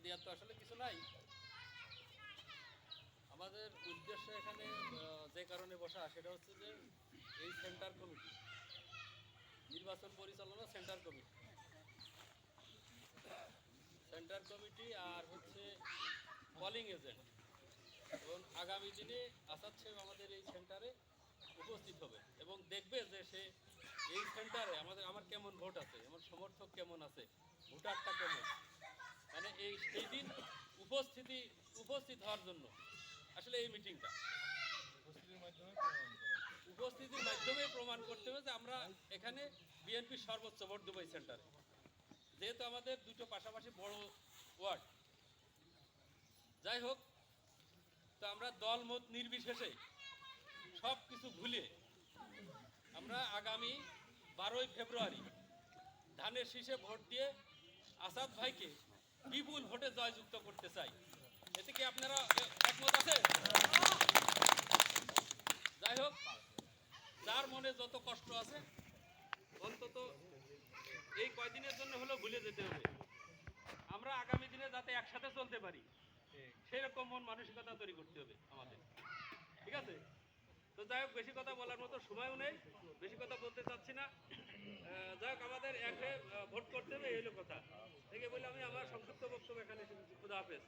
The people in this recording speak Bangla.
দেওয়ার তো আসলে কিছু নাই। আমাদের উদ্দেশ্য এখানে যে কারণে বসা সেটা হচ্ছে যে এই সেন্টার কমিটি, নির্বাচন পরিচালনা সেন্টার কমিটি আর হচ্ছে পলিং এজেন্ট, এবং আগামী দিনে আসাদ সাহেব আমাদের এই সেন্টারে উপস্থিত হবে এবং দেখবে যে সে এই সেন্টারে আমার কেমন ভোট আছে, আমার সমর্থক কেমন আছে, ভোটারটা কেমন, মানে সেই দিন উপস্থিত হওয়ার জন্য আসলে এই মিটিংটা উপস্থিতির মাধ্যমে প্রমাণ করতে হবে যে আমরা এখানে বিএনপির সর্বোচ্চ ভোট দেবো এই সেন্টারে। যেহেতু আমাদের দুটো পাশাপাশি বড় ওয়ার্ড, যাই হোক, তো আমরা দলমত নির্বিশেষে সব কিছু ভুলে আমরা আগামী 12ই ফেব্রুয়ারি ধানের শীষে ভোট দিয়ে আসাদ ভাইকে বিপুল ভোটে জয়যুক্ত করতে চাই। এতে কি আপনারা একমত আছে? যাই হোক, যার মনে যত কষ্ট আছে অন্তত এই কয়দিনের জন্য হলেও ভুলে যেতে হবে। আমরা আগামী দিনে যাতে একসাথে চলতে পারি সেরকম মন মানসিকতা তৈরি করতে হবে আমাদের, ঠিক আছে? তো যাই হোক, বেশি কথা বলার মতো সময়ও নেই, বেশি কথা বলতে চাচ্ছি না। যাই হোক, আমাদের একে ভোট করতে হবে, এই হলো কথা। থেকে বলে আমি আমার সংক্ষিপ্ত বক্তব্য এখানে খুদা হাফেজ।